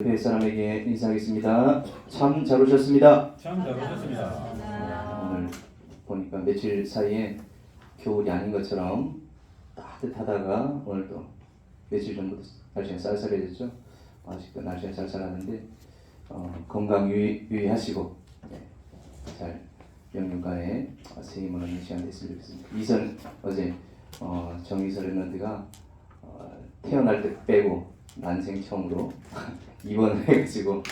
옆에 사람에게 인사하겠습니다. 참 잘 오셨습니다. 참 잘 오셨습니다. 오늘 보니까 며칠 사이에 겨울이 아닌 것처럼 따뜻하다가 오늘 또 며칠 전부터 날씨가 쌀쌀해졌죠. 아직도 날씨가 쌀쌀하는데 건강 유의하시고 잘 영육간에 새 힘을 얻는 시간 됐으면 좋겠습니다. 어제 정의설 랩런트가 태어날 때 빼고 난생 처음으로 입원을 해가지고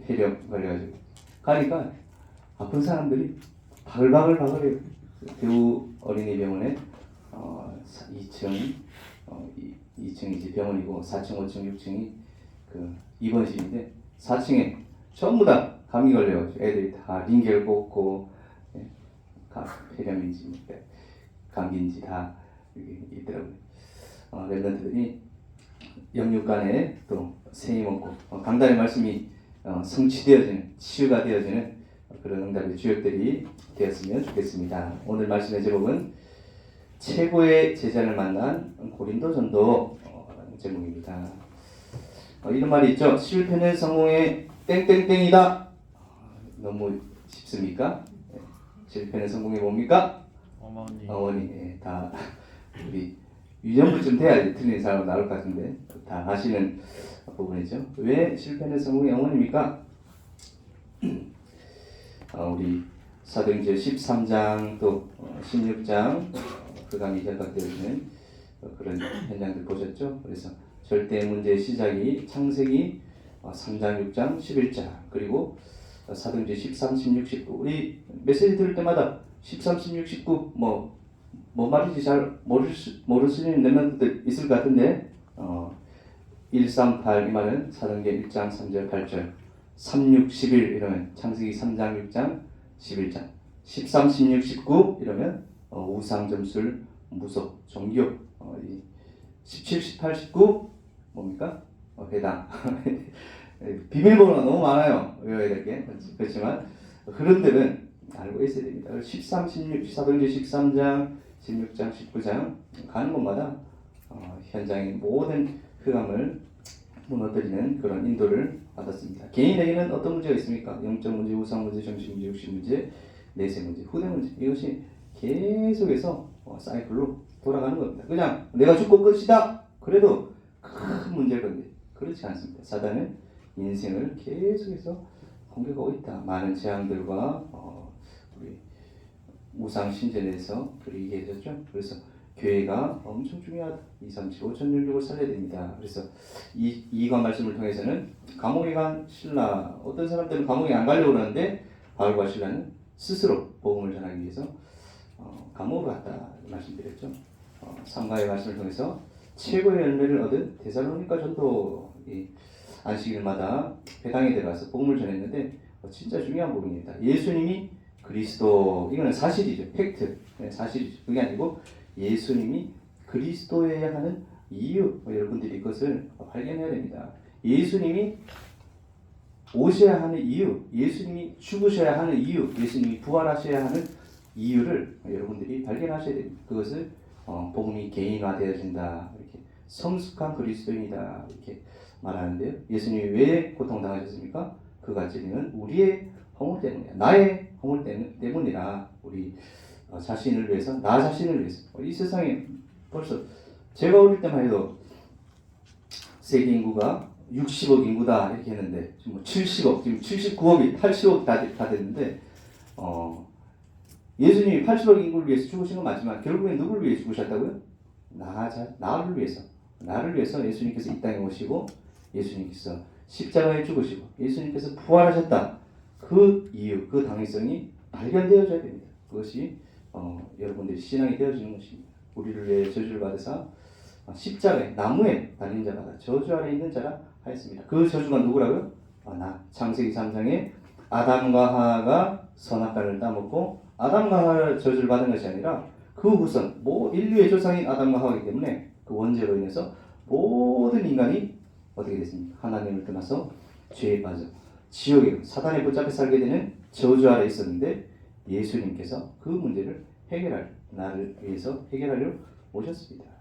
폐렴 걸려가지고 가니까 아픈 사람들이 바글바글해요. 배우 어린이병원에 2층이 병원이고 4층, 5층, 6층이 그 입원실인데 4층에 전부 다 감기 걸려가지고 애들이 다 링겔 꽂고 폐렴인지 감기인지 다 여기 있더라고요. 랩런트들이 영육간에 또 새 힘 얻고 강단의 말씀이 성취되어지는 치유가 되어지는 그런 응답의 주역들이 되었으면 좋겠습니다. 오늘 말씀의 제목은 최고의 제자를 만난 고린도전도 제목입니다. 이런 말이 있죠. 실패는 성공의 땡땡땡이다. 너무 쉽습니까? 실패는 성공의 뭡니까? 어머니. 다 우리 유년부쯤 돼야지 틀린 사람 나올 것 같은데 다 아시는 부분이죠. 왜 실패는 성공의 어머니입니까? 우리 사도행전 13장 또 16장 흑암이 결박되어지는 그런 현장들 보셨죠? 그래서 절대 문제의 시작이 창세기 3장, 6장, 11장 그리고 사도행전 13, 16, 19 우리 메시지 들을 때마다 13, 16, 19 뭐 말인지 잘 모르시는 랩런트들 있을 것 같은데 138 이 말은 사도행전 1장 3절 8절 3, 6, 11 이러면 창세기 3장 6장 11장 13, 16, 19 이러면 우상 점술 무속 종교 17, 18, 19 뭡니까? 회당 비밀번호가 너무 많아요. 외워야 될 게 그렇지만 흐름들은 알고 있어야 됩니다. 13, 16 사도행전 13장 16장 19장 가는 곳마다 현장의 모든 흑암을 무너뜨리는 그런 인도를 받았습니다. 개인에게는 어떤 문제가 있습니까? 영적 문제, 우상 문제, 정신 문제, 육신 문제, 내세 문제, 후대 문제 이것이 계속해서 사이클로 돌아가는 겁니다. 그냥 내가 죽고 끝이다 그래도 큰 문제일 건데 그렇지 않습니다. 사단은 인생을 계속해서 공격하고 있다. 많은 재앙들과 우리 우상 신전에 대해서 얘기해줬죠. 그래서 교회가 엄청 중요하다. 2, 3, 7, 5천 율족을 살려야 됩니다. 그래서 이관 말씀을 통해서는 감옥에 간 신라 어떤 사람들은 감옥에 안 가려고 그러는데 바울과 신라는 스스로 복음을 전하기 위해서 감옥으로 갔다 말씀드렸죠. 삼가의 말씀을 통해서 최고의 열매를 얻은 데살로니가 전도 안식일마다 회당에 들어가서 복음을 전했는데 진짜 중요한 부분입니다. 예수님이 그리스도 이거는 사실이죠. 팩트 사실이죠. 그게 아니고 예수님이 그리스도여야 하는 이유 여러분들이 이것을 발견해야 됩니다. 예수님이 오셔야 하는 이유 예수님이 죽으셔야 하는 이유 예수님이 부활하셔야 하는 이유를 여러분들이 발견하셔야 됩니다. 그것을 복음이 개인화되어진다 이렇게 성숙한 그리스도인이다 이렇게 말하는데요. 예수님이 왜 고통당하셨습니까? 그가 찔리는 우리의 허물 때문이야. 나의 허물 때문이라 우리 자신을 위해서 나 자신을 위해서 이 세상에 벌써 제가 어릴 때만 해도 세계 인구가 60억 인구다 이렇게 했는데 지금 70억 지금 79억이 80억 다 됐는데 예수님이 80억 인구를 위해서 죽으신 건 맞지만 결국엔 누구를 위해 죽으셨다고요? 나를 위해서 예수님께서 이 땅에 오시고 예수님께서 십자가에 죽으시고 예수님께서 부활하셨다. 그 이유, 그 당위성이 발견되어져야 됩니다. 그것이 여러분들의 신앙이 되어지는 것입니다. 우리를 위해 저주를 받으사 십자가에 나무에 달린 자마다 저주 아래 있는 자라 하였습니다. 그 저주가 누구라고요? 창세기 3장에 아담과 하와가 선악과를 따먹고 아담과 하와를 저주를 받은 것이 아니라 그 후손 인류의 조상인 아담과 하와이기 때문에 그 원죄로 인해서 모든 인간이 어떻게 됐습니까? 하나님을 떠나서 죄에 빠져 지옥에 사단에 붙잡혀 살게 되는 저주 아래 있었는데 예수님께서 그 문제를 나를 위해서 해결하려 오셨습니다.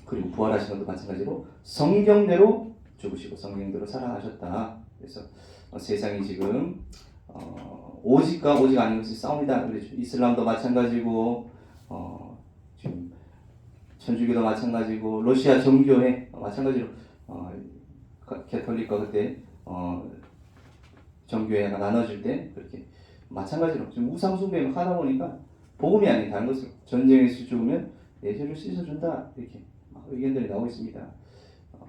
그리고 부활하신 것도 마찬가지로 성경대로 죽으시고 성경대로 살아가셨다. 그래서 세상이 지금 오직과 오직 아닌 것이 싸움이다. 그렇죠. 이슬람도 마찬가지고 지금 천주교도 마찬가지고 러시아 정교회 마찬가지로 캐톨릭과 그때 정교회가 나눠질 때 그렇게 마찬가지로 지금 우상 숭배를 하다 보니까 복음이 아닌 다른 것으로 전쟁에서 죽으면 내 죄를 씻어준다 이렇게 막 의견들이 나오고 있습니다.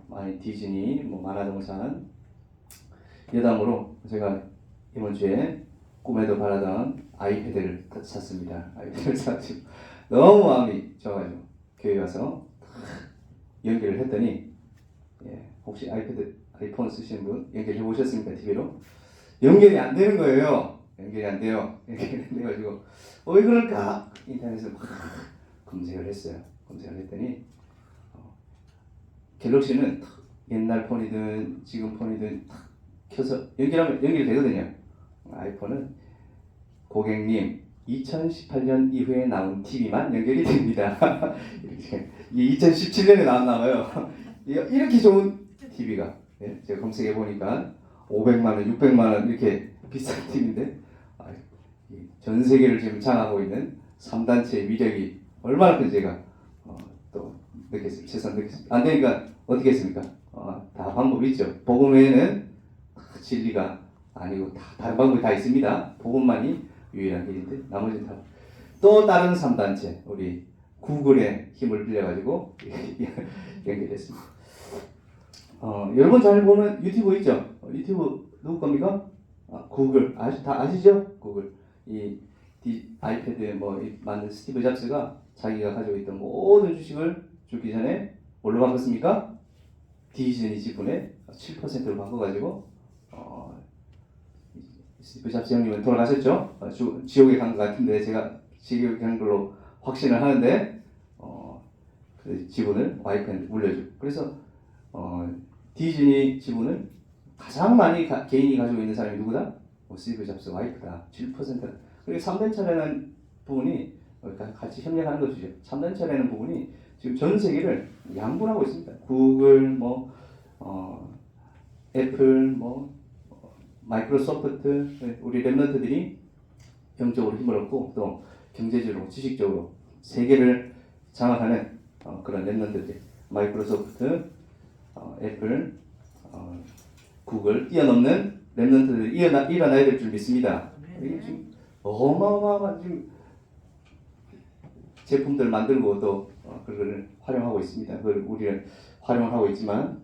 많이 디즈니, 만화동산 여담으로 제가 이번 주에 꿈에도 바라던 아이패드를 샀습니다. 아이패드를 사가지고 너무 마음이 좋아가지고 교회 가서 연결을 했더니 혹시 아이폰 쓰시는 분 연결해 보셨습니까? TV로? 연결이 안 되는 거예요. 연결이 안 돼요. 연결이 안 돼가지고 왜 그럴까? 인터넷에서 막 검색을 했어요. 검색을 했더니 갤럭시는 옛날 폰이든 지금 폰이든 탁 켜서 연결하면 연결이 되거든요. 아이폰은 고객님 2018년 이후에 나온 TV만 연결이 됩니다. 이렇게 2017년에 나왔나 봐요. 이렇게 좋은 TV가 제가 검색해 보니까 500만 원, 600만 원 이렇게 비싼 TV인데 전 세계를 지금 장악하고 있는 3단체의 위력이 얼마나 큰지 제가 또 느꼈습니다. 새삼 느꼈습니다. 안 되니까 어떻게 했습니까? 다 방법이 있죠. 복음 외에는 진리가 아니고 다른 방법이 다 있습니다. 복음만이 유일한 길인데 나머지는 다 또 다른 3단체 우리 구글의 힘을 빌려가지고 연결했습니다. 여러분 잘 보는 유튜브 있죠? 유튜브 누구 겁니까? 구글 다 아시죠? 구글 이 아이패드에 만든 스티브 잡스가 자기가 가지고 있던 모든 주식을 죽기 전에 뭘로 바꿨습니까? 디즈니 지분의 7%로 바꿔가지고 스티브 잡스 형님은 돌아가셨죠? 지옥에 간 것 같은데 제가 지옥에 간 걸로 확신을 하는데 그 지분을 와이프한테 물려주고 그래서 디즈니 지분을 가장 많이 개인이 가지고 있는 사람이 누구다? 스티브 잡스 와이프다. 7%. 그리고 3단체라는 부분이 같이 협력하는 것이죠. 3단체라는 부분이 지금 전 세계를 양분하고 있습니다. 구글, 애플, 마이크로소프트, 우리 랩런트들이 영적으로 힘을 얻고 또 경제적으로, 지식적으로 세계를 장악하는 그런 랩런트들, 마이크로소프트, 애플, 구글 뛰어넘는 랩런트들이 일어나야 될 줄 믿습니다. 이게 지금 어마어마한 지금 제품들 만들고 또 그걸 활용하고 있습니다. 그걸 우리는 활용하고 있지만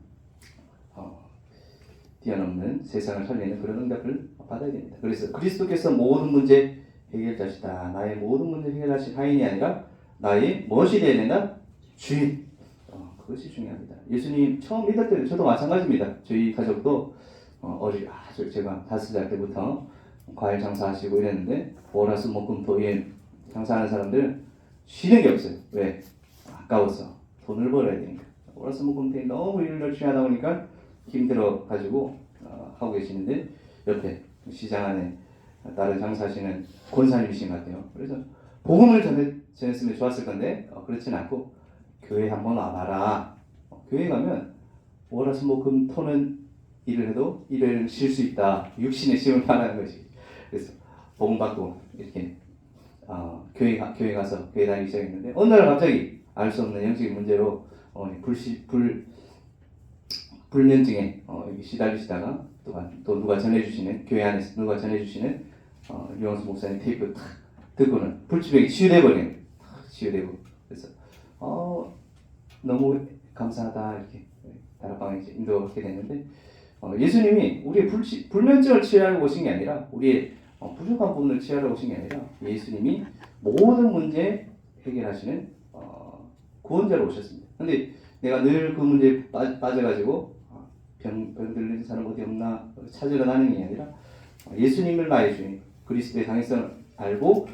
뛰어넘는 세상을 살리는 그런 응답을 받아야 됩니다. 그래서 그리스도께서 모든 문제 해결자시다. 나의 모든 문제 해결하신 하인이 아니라 나의 무엇이 되어야 된다? 주인. 그것이 중요합니다. 예수님 처음 믿을 때도 저도 마찬가지입니다. 저희 가족도 제가 5살 때부터 과일 장사하시고 이랬는데 월화수목금토일 장사하는 사람들은 쉬는 게 없어요. 왜? 아까워서 돈을 벌어야 되니까. 월화수목금토일 너무 일을 열심히 하다 보니까 힘들어 가지고 하고 계시는데 옆에 시장 안에 다른 장사하시는 권사님이신 것 같아요. 그래서 복음을 전했으면 좋았을 건데 그렇진 않고 교회 한번 와봐라. 교회 가면 월화수목금토는 일을 해도 일을 쉴 수 있다. 육신의 쉼을 말하는 것이. 그래서 복음 받고 이렇게 교회 가서 교회 다니기 시작했는데 어느 날 갑자기 알 수 없는 영적인 문제로 불면증에 시달리시다가 또 누가 전해주시는 교회 안에서 누가 전해주시는 유영수 목사님 테이프 탁 듣고는 불치병이 치유돼버리는 치유되고 그래서 너무 감사하다 이렇게 다락방에 인도하게 됐는데 예수님이 우리의 불면증을 치유하러 오신 게 아니라 우리의 부족한 부분을 치유하러 오신 게 아니라 예수님이 모든 문제 해결하시는 구원자로 오셨습니다. 근데 내가 늘 그 문제에 빠져가지고 병 들린 사람 어디 없나 찾으러 다니는 게 아니라 예수님을 나의 주인 그리스도의 당위성을 알고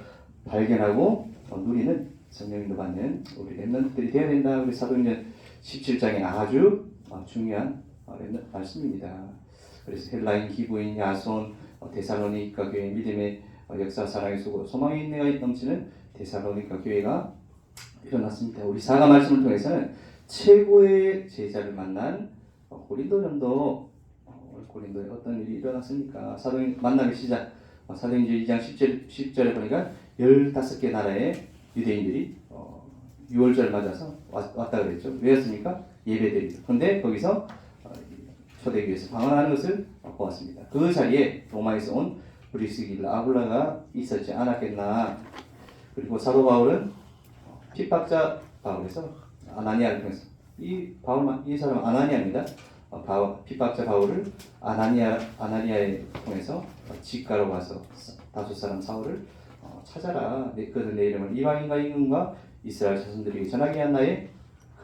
발견하고 누리는 성령님도 받는 우리 렘넌트들이 되어야 된다. 우리 사도행전 17장에 아주 중요한 말씀입니다. 그래서 헬라인, 기부인, 야손, 데살로니가 교회 믿음의 역사, 사랑의 수고, 소망의 인내가 넘치는 데살로니가 교회가 일어났습니다. 우리 사가 말씀을 통해서는 최고의 제자를 만난 고린도전도 고린도에 어떤 일이 일어났습니까? 사도행 만나기 시작 사도행전 2장 10절에 보니까 15개 나라의 유대인들이 6월절 맞아서 왔다 그랬죠. 왜였습니까? 예배드리죠. 그런데 거기서 초대교회에서 방언하는 것을 보았습니다. 그 자리에 로마에서 온 브리스길라 아굴라가 있었지 않았겠나. 그리고 사도 바울은 핍박자 바울에서 아나니아를 통해서 이 사람은 아나니아입니다. 핍박자 바울을 아나니아에 통해서 직가로 가서 다섯 사람 사울을 찾아라. 그들 내 이름을 이방인과 임금과 이스라엘 자손들에게 전하게 한 나의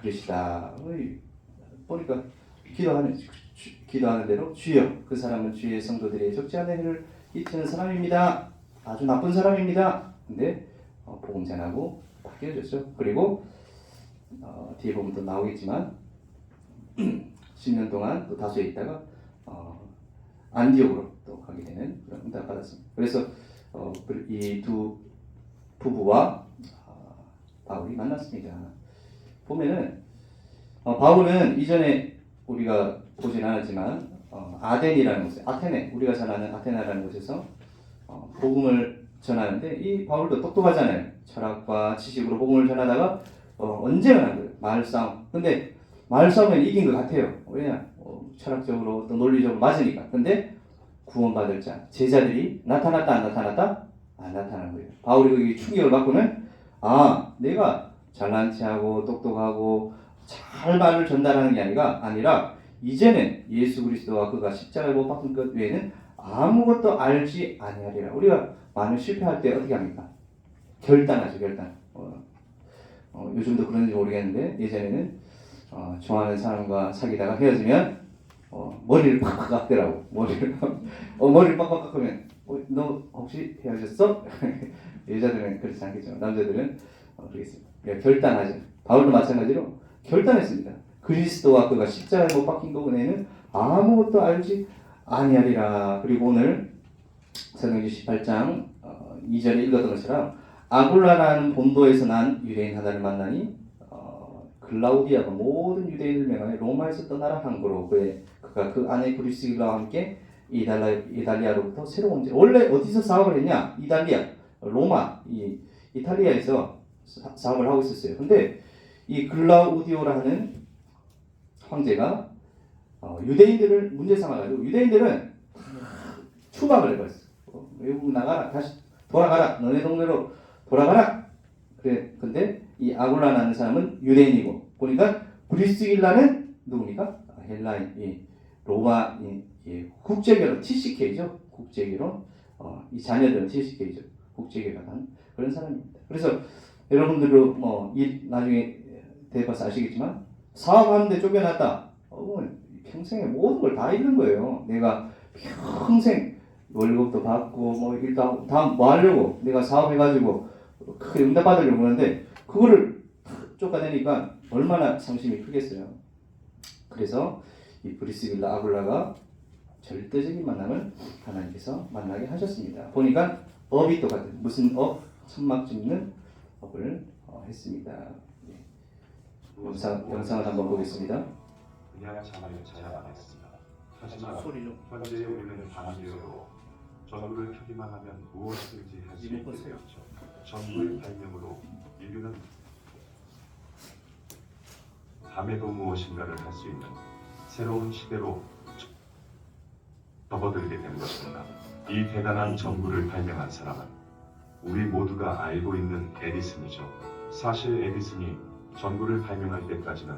그릇이다. 보니까 기도하는 대로 주여 그 사람은 주의 성도들의 적지 않은 해를 끼치는 사람입니다. 아주 나쁜 사람입니다. 근데 복음 전하고 바뀌어졌죠. 그리고 뒤에 보면 또 나오겠지만 10년 동안 또 다수에 있다가 안디옥으로 또 가게 되는 그런 응답을 받았습니다. 그래서 이 두 부부와 바울이 만났습니다. 보면은 바울은 이전에 우리가 보진 않았지만 아덴이라는 곳에 아테네 우리가 잘 아는 아테네라는 곳에서 복음을 전하는데 이 바울도 똑똑하잖아요. 철학과 지식으로 복음을 전하다가 언제나 한 거예요. 말싸움. 근데 말싸움은 이긴 것 같아요. 왜냐? 철학적으로 또 논리적으로 맞으니까. 근데 구원받을 자 제자들이 나타났다 안 나타났다? 안 나타난 거예요. 바울이 거기 충격을 받고는 내가 잘난 체하고 똑똑하고 잘 말을 전달하는 게 아니라 이제는 예수 그리스도와 그가 십자가에 못 박힌 것 외에는 아무것도 알지 아니하리라. 우리가 많은 실패할 때 어떻게 합니까? 결단하죠. 결단. 요즘도 그런지 모르겠는데 예전에는 좋아하는 사람과 사귀다가 헤어지면 머리를 팍팍 깎더라고. 머리를 팍팍 깎으면 너 혹시 헤어졌어? 여자들은 그렇지 않겠죠. 남자들은 그러겠습니다. 그러니까 결단하죠. 바울도 마찬가지로 결단했습니다. 그리스도와 그가 십자가에 못 박힌 것 외에는 아무것도 알지 아니하리라. 그리고 오늘 사도행전 18장 2절에 읽었던 것처럼 아굴라라는 본도에서 난 유대인 하나를 만나니 글라우디아가 모든 유대인을 명하여 로마에서 떠나라 한 거로 그가 그 아내 브리스길라와 함께 이달리아로부터 새로운 원래 어디서 사업을 했냐? 이달리아, 로마, 이탈리아에서 사업을 하고 있었어요. 근데 이 글라우디오라 하는 황제가 유대인들을 문제 삼아가지고 유대인들은 추방을 해버렸어. 외국 나가라, 다시 돌아가라, 너네 동네로 돌아가라. 그래. 근데 이 아굴라라는 사람은 유대인이고 보니까 브리스길라는 누굽니까? 헬라인, 로마 국제결혼 TCK죠. 국제결혼. 이 자녀들은 TCK죠. 국제결혼한 그런 사람입니다. 그래서 여러분들도 나중에 대봐서 아시겠지만 사업하는데 쫓겨났다. 평생에 모든 걸 다 잃는 거예요. 내가 평생 월급도 받고 일도 하고 다 뭐 하려고 내가 사업해가지고 크게 응답받으려고 하는데 그거를 쫓아내니까 얼마나 상심이 크겠어요. 그래서 이 브리스길라 아굴라가 절대적인 만남을 하나님께서 만나게 하셨습니다. 보니까 업이 똑같은 무슨 업? 천막 짓는 업을 했습니다. 영상을 한번 보겠습니다. 그냥 자만을 찾아만 했습니다. 하지만 현재 우리는 반대로 전구를 켜기만 하면 무엇이든지 할 수 있게 되었죠. 전구의 발명으로 인류는 밤에도 무엇인가를 할 수 있는 새로운 시대로 접어들게 된 것입니다. 이 대단한 전구를 발명한 사람은 우리 모두가 알고 있는 에디슨이죠. 사실 에디슨이 전구를 발명할 때까지는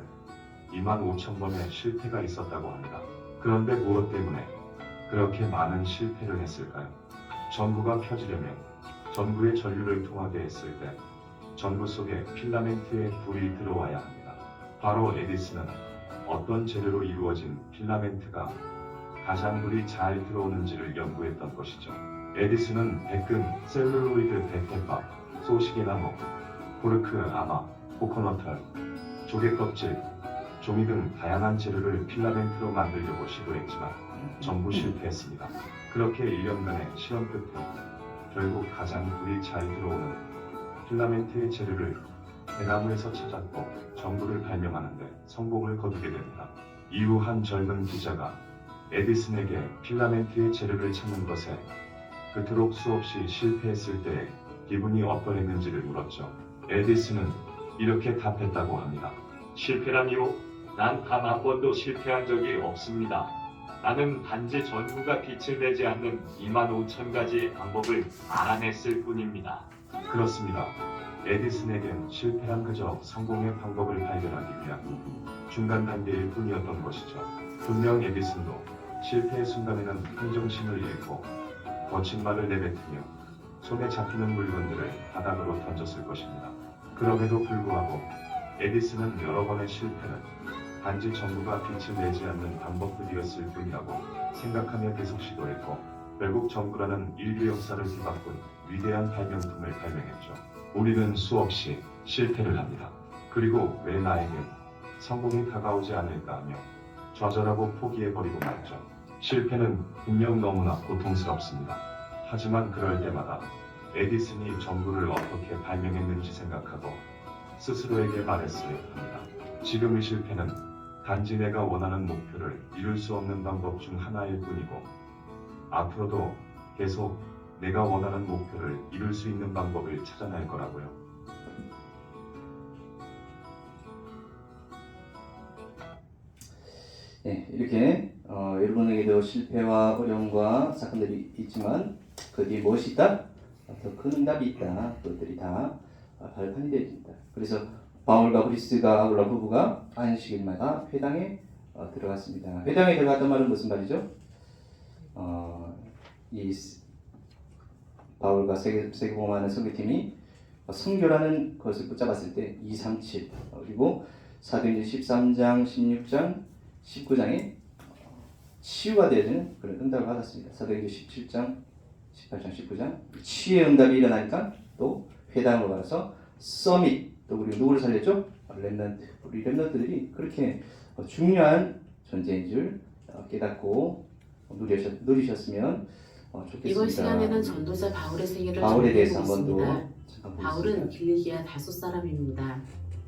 25,000번의 실패가 있었다고 합니다. 그런데 무엇 때문에 그렇게 많은 실패를 했을까요? 전구가 켜지려면 전구의 전류를 통하게 했을 때 전구 속에 필라멘트에 불이 들어와야 합니다. 바로 에디슨은 어떤 재료로 이루어진 필라멘트가 가장 불이 잘 들어오는지를 연구했던 것이죠. 에디슨은 백금, 셀룰로이드, 대패밥, 소시계나무, 코르크, 아마, 코코넛털, 조개 껍질, 종이 등 다양한 재료를 필라멘트로 만들려고 시도했지만 전부 실패했습니다. 그렇게 1년간의 실험 끝에 결국 가장 불이 잘 들어오는 필라멘트의 재료를 대나무에서 찾았고 전구를 발명하는데 성공을 거두게 됩니다. 이후 한 젊은 기자가 에디슨에게 필라멘트의 재료를 찾는 것에 그토록 수없이 실패했을 때에 기분이 어떠했는지를 물었죠. 에디슨은 이렇게 답했다고 합니다. 실패라니요? 난 단 한 번도 실패한 적이 없습니다. 나는 단지 전구가 빛을 내지 않는 25,000가지의 방법을 알아냈을 뿐입니다. 그렇습니다. 에디슨에겐 실패란 그저 성공의 방법을 발견하기 위한 중간 단계일 뿐이었던 것이죠. 분명 에디슨도 실패의 순간에는 평정심을 잃고 거친 말을 내뱉으며 손에 잡히는 물건들을 바닥으로 던졌을 것입니다. 그럼에도 불구하고 에디슨은 여러 번의 실패는 단지 전구가 빛을 내지 않는 방법뿐이었을 뿐이라고 생각하며 계속 시도했고 결국 전구라는 인류 역사를 뒤바꾼 위대한 발명품을 발명했죠. 우리는 수없이 실패를 합니다. 그리고 왜 나에겐 성공이 다가오지 않을까 하며 좌절하고 포기해버리고 말죠. 실패는 분명 너무나 고통스럽습니다. 하지만 그럴 때마다 에디슨이 전구를 어떻게 발명했는지 생각하고 스스로에게 말했으려 합니다. 지금의 실패는 단지 내가 원하는 목표를 이룰 수 없는 방법 중 하나일 뿐이고 앞으로도 계속 내가 원하는 목표를 이룰 수 있는 방법을 찾아낼 거라고요. 네, 이렇게 여러분에게도 실패와 어려움과 사건들이 있지만 그 뒤에 무엇이 있다? 더 큰 응답이 있다. 그것들이 다 발판이 되어진다. 그래서 바울과 브리스가 아굴라 부부가 안식일마다 회당에 들어갔습니다. 회당에 들어갔단 말은 무슨 말이죠? 이 바울과 세계복음하는 선교팀이 선교라는 것을 붙잡았을 때 237 그리고 사도행전 13장, 16장, 19장에 치유가 되어지는 그런 응답을 받았습니다. 사도행전 17장, 18장, 19장 치유의 응답이 일어나니까 또 회당으로 가서 서밋 또 우리 누구를 살렸죠? 렘넌트. 우리 렘넌트들이 그렇게 중요한 존재인 줄 깨닫고 누리셨으면 좋겠습니다. 이번 시간에는 전도자 바울의 생애를 바울에 대해서 한 번 정리해보겠습니다. 더 잠깐 바울은 보겠습니다. 길리기아 다소 사람입니다.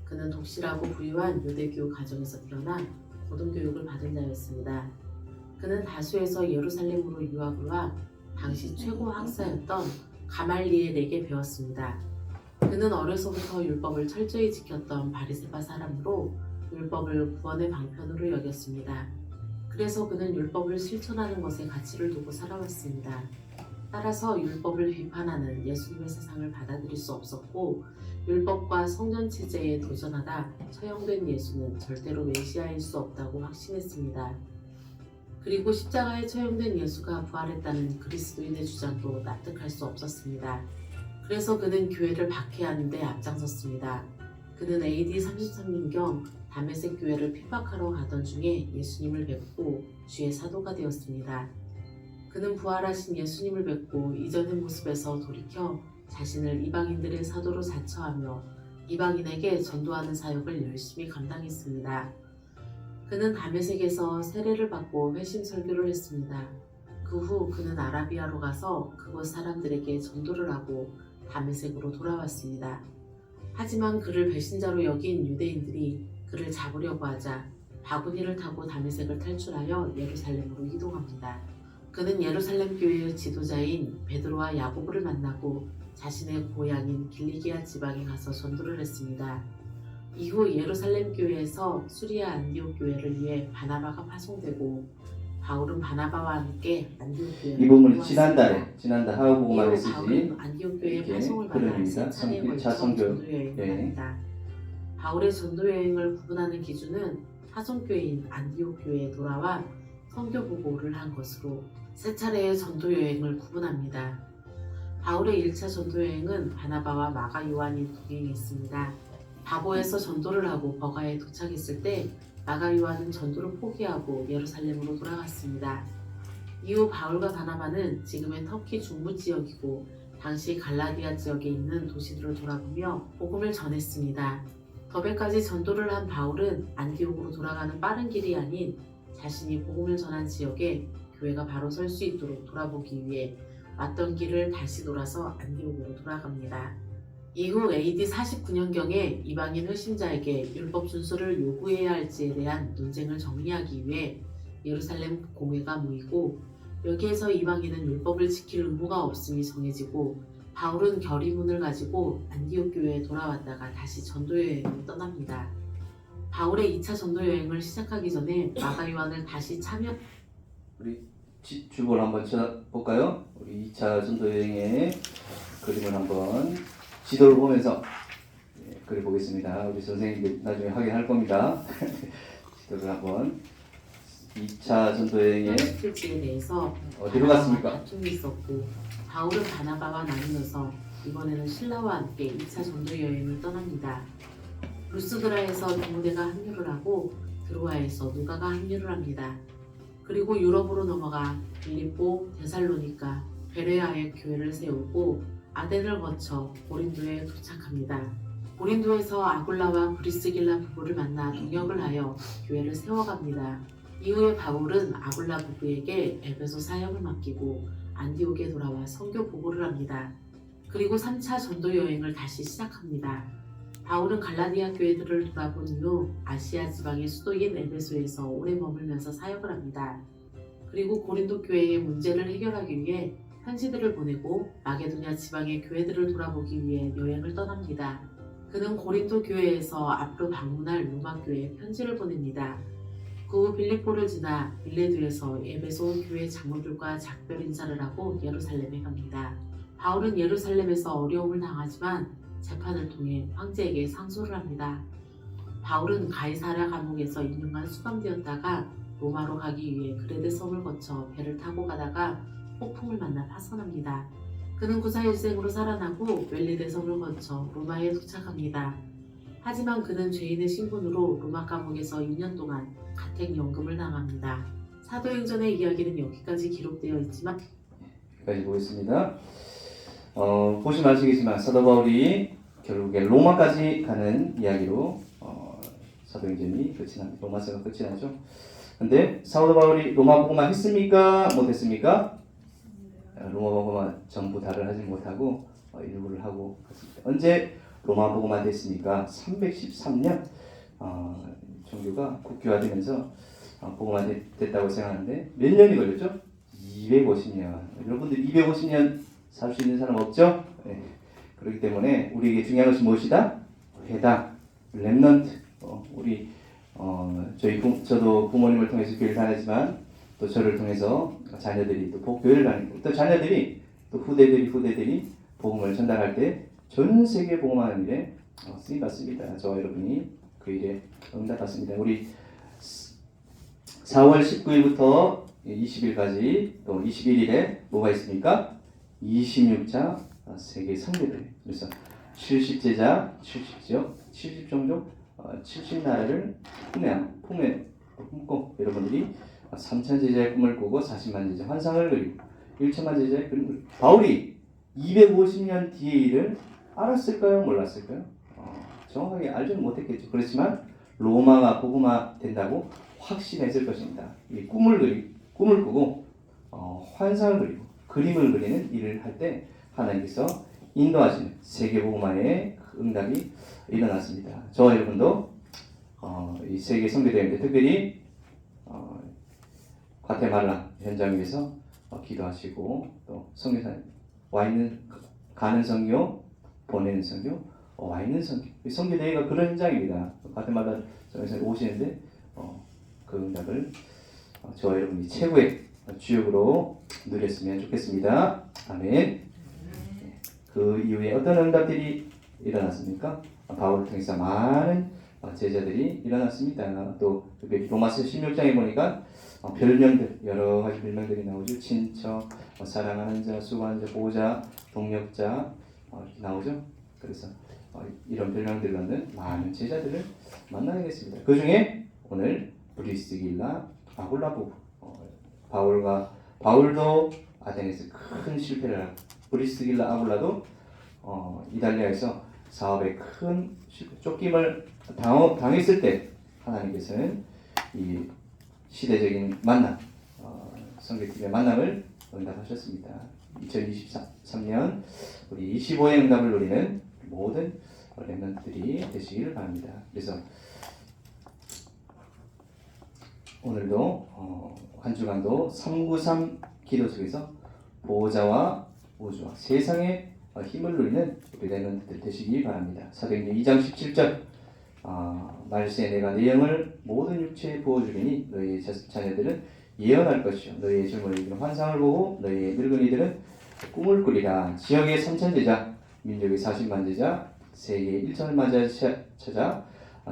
그는 독실하고 부유한 유대교 가정에서 일어나 고등교육을 받은 자였습니다. 그는 다수에서 예루살렘으로 유학을 와 당시 최고 학사였던 가말리엘에게 배웠습니다. 그는 어려서부터 율법을 철저히 지켰던 바리새파 사람으로 율법을 구원의 방편으로 여겼습니다. 그래서 그는 율법을 실천하는 것에 가치를 두고 살아왔습니다. 따라서 율법을 비판하는 예수님의 세상을 받아들일 수 없었고 율법과 성전 체제에 도전하다 처형된 예수는 절대로 메시아일 수 없다고 확신했습니다. 그리고 십자가에 처형된 예수가 부활했다는 그리스도인의 주장도 납득할 수 없었습니다. 그래서 그는 교회를 박해하는 데 앞장섰습니다. 그는 AD 33년경 다메섹 교회를 핍박하러 가던 중에 예수님을 뵙고 주의 사도가 되었습니다. 그는 부활하신 예수님을 뵙고 이전의 모습에서 돌이켜 자신을 이방인들의 사도로 자처하며 이방인에게 전도하는 사역을 열심히 감당했습니다. 그는 다메섹에서 세례를 받고 회심 설교를 했습니다. 그 후 그는 아라비아로 가서 그곳 사람들에게 전도를 하고 다메섹으로 돌아왔습니다. 하지만 그를 배신자로 여긴 유대인들이 그를 잡으려고 하자 바구니를 타고 다메섹을 탈출하여 예루살렘으로 이동합니다. 그는 예루살렘 교회의 지도자인 베드로와 야고보를 만나고 자신의 고향인 길리기아 지방에 가서 전도를 했습니다. 이후 예루살렘 교회에서 수리아 안디옥 교회를 위해 바나바가 파송되고 바울은 바나바와 함께 안디옥 교회를 이 부분을 이루었습니다. 지난달 하우보고만 이후 메시지 바울은 안디옥 교회의 이렇게 파송을 받아 흐름입니다. 세 차례에 1차 걸쳐 선교 전도 여행을 여행. 합니다. 바울의 전도 여행을 구분하는 기준은 파송교회인 안디옥 교회에 돌아와 선교 보고를 한 것으로 세 차례의 전도 여행을 구분합니다. 바울의 1차 전도 여행은 바나바와 마가 요한이 동행했습니다. 바보에서 전도를 하고 버가에 도착했을 때 마가 요한은 전도를 포기하고 예루살렘으로 돌아갔습니다. 이후 바울과 바나바는 지금의 터키 중부 지역이고 당시 갈라디아 지역에 있는 도시들을 돌아보며 복음을 전했습니다. 더베까지 전도를 한 바울은 안디옥으로 돌아가는 빠른 길이 아닌 자신이 복음을 전한 지역에 교회가 바로 설 수 있도록 돌아보기 위해 왔던 길을 다시 돌아서 안디옥으로 돌아갑니다. 이후 AD 49년경에 이방인 회심자에게 율법 준수를 요구해야 할지에 대한 논쟁을 정리하기 위해 예루살렘 공회가 모이고, 여기에서 이방인은 율법을 지킬 의무가 없음이 정해지고, 바울은 결의문을 가지고 안디옥 교회에 돌아왔다가 다시 전도 여행을 떠납니다. 바울의 2차 전도 여행을 시작하기 전에 마가 요한을 다시 우리 주보를 한번 쳐볼까요? 우리 2차 전도 여행의 그림을 한번 지도를 보면서 그려보겠습니다. 우리 선생님들 나중에 확인할 겁니다. 지도를 한번 2차 전도 여행의 시킬지에 대해서 어디로 갔습니까? 다툼이 있었고, 바울은 바나바와 나누어서 이번에는 신라와 함께 2차 전도 여행을 떠납니다. 루스드라에서 디모데가 합류를 하고 드로아에서 누가가 합류를 합니다. 그리고 유럽으로 넘어가 빌립보, 데살로니가, 베레아에 교회를 세우고 아덴을 거쳐 고린도에 도착합니다. 고린도에서 아굴라와 브리스길라 부부를 만나 동역을 하여 교회를 세워갑니다. 이후에 바울은 아굴라 부부에게 에베소 사역을 맡기고 안디옥에 돌아와 선교 보고를 합니다. 그리고 3차 전도 여행을 다시 시작합니다. 바울은 갈라디아 교회들을 돌아본 이후 아시아 지방의 수도인 에베소에서 오래 머물면서 사역을 합니다. 그리고 고린도 교회의 문제를 해결하기 위해 편지들을 보내고 마게도냐 지방의 교회들을 돌아보기 위해 여행을 떠납니다. 그는 고린도 교회에서 앞으로 방문할 로마 교회에 편지를 보냅니다. 그 후 빌립보를 지나 밀레도에서 에베소 교회 장로들과 작별 인사를 하고 예루살렘에 갑니다. 바울은 예루살렘에서 어려움을 당하지만 재판을 통해 황제에게 상소를 합니다. 바울은 가이사랴 감옥에서 2년간 수감되었다가 로마로 가기 위해 그레데 섬을 거쳐 배를 타고 가다가 폭풍을 만나 파선합니다. 그는 구사일생으로 살아나고 웰리데 섬을 거쳐 로마에 도착합니다. 하지만 그는 죄인의 신분으로 로마 감옥에서 2년 동안 가택연금을 당합니다. 사도행전의 이야기는 여기까지 기록되어 있지만 여기까지 보겠습니다. 보시면 아시겠지만 사도 바울이 결국에 로마까지 가는 이야기로 사도행전이 끝이 납니다. 로마서가 끝이 나죠. 근데 사도 바울이 로마 복음만 했습니까? 못했습니까? 로마 복음만 전부 다를 하지 못하고 일부를 하고 갔습니다. 언제 로마 복음만 됐습니까? 313년 종교가 국교화되면서 복음화 됐다고 생각하는데 몇 년이 걸렸죠? 250년. 여러분들 250년 살 수 있는 사람 없죠? 네. 그렇기 때문에 우리에게 중요한 것이 무엇이다? 회당, 렘넌트. 저도 부모님을 통해서 교회를 다녔지만 또 저를 통해서 자녀들이 또 교회를 다니고 또 자녀들이 또 후대들이 복음을 전달할 때 전 세계 복음하는 일에 쓰임 받습니다. 저와 여러분이 그 일에 응답받습니다. 우리 4월 19일부터 20일까지 또 21일에 뭐가 있습니까? 26자 세계 성교대. 그래서 70제자, 70지역, 70종족, 70나라를 품고 여러분들이 3천 제자의 꿈을 꾸고 40만 제자 환상을 그리고 1천만 제자의 그림을 그리고 바울이 250년 뒤의 일을 알았을까요? 몰랐을까요? 정확하게 알지는 못했겠죠. 그렇지만 로마가 복음화 된다고 확신했을 것입니다. 이 꿈을 꾸고 환상을 그리고 그림을 그리는 일을 할 때 하나님께서 인도하시는 세계 복음화의 응답이 일어났습니다. 저와 여러분도 이 세계 선교대회 때 특별히 과테말라 현장에서 기도하시고 또 선교사님 가는 선교, 보내는 선교, 와 있는 선교. 선교대회가 그런 현장입니다. 과테말라 선교사님 오시는데 그 응답을 저와 여러분이 최고의 주역으로 누렸으면 좋겠습니다. 아멘. 그 이후에 어떤 응답들이 일어났습니까? 바울을 통해서 많은 제자들이 일어났습니다. 또 로마서 16장에 보니까 별명들, 여러 가지 별명들이 나오죠. 친척, 사랑하는 자, 수고하는 자, 보호자, 동력자 이렇게 나오죠. 그래서 이런 별명들 갖는 많은 제자들을 만나게 됐습니다. 그 중에 오늘 브리스길라, 아굴라 부부. 바울도 아테네에서 큰 실패를 하고 브리스길라, 아굴라도 이탈리아에서 사업에 큰 쫓김을 당했을 때 하나님께서는 이 시대적인 만남, 성교팀의 만남을 응답하셨습니다. 2023년 우리 25의 응답을 누리는 모든 렘넌트들이 되시기를 바랍니다. 그래서 오늘도 한 주간도 393 기도 속에서 보호자와 우주와 세상의 힘을 누리는 우리 렘넌트들 되시기 바랍니다. 사도행전 2장 17절 말세에 내가 네 영을 모든 육체에 부어주리니 너희의 자녀들은 예언할 것이요 너희의 젊은이들은 환상을 보고 너희의 늙은이들은 꿈을 꾸리라. 지역의 3천 제자, 민족의 40만 제자, 세계의 1천을 맞아 찾아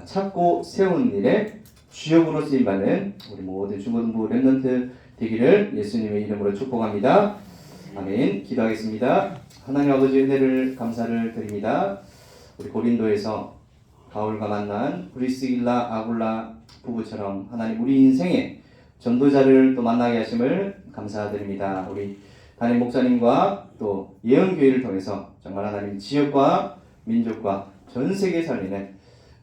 찾고 세우는 일에 주역으로 쓰임받는 우리 모든 중고등부 렘넌트 되기를 예수님의 이름으로 축복합니다. 아멘. 기도하겠습니다. 하나님 아버지 은혜를 감사를 드립니다. 우리 고린도에서 바울과 만난 브리스길라 아굴라 부부처럼 하나님 우리 인생에 전도자를 또 만나게 하심을 감사드립니다. 우리 담임 목사님과 또 예언교회를 통해서 정말 하나님 지역과 민족과 전 세계에 살리는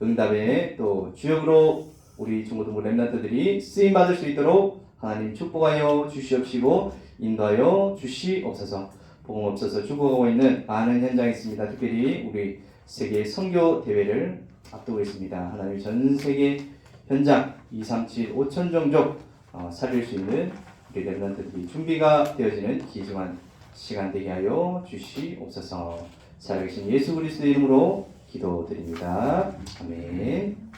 응답의 또 주역으로 우리 중고등부 렘넌트들이 쓰임받을 수 있도록 하나님 축복하여 주시옵시고 인도하여 주시옵소서. 복음 없어서 죽어가고 있는 많은 현장이 있습니다. 특별히 우리 세계 선교 대회를 앞두고 있습니다. 하나님 전 세계 현장 237 5천 종족 살릴 수 있는 우리 렘넌트들이 준비가 되어지는 귀중한 시간 되게 하여 주시옵소서. 살아계신 예수 그리스도의 이름으로 기도드립니다. 아멘.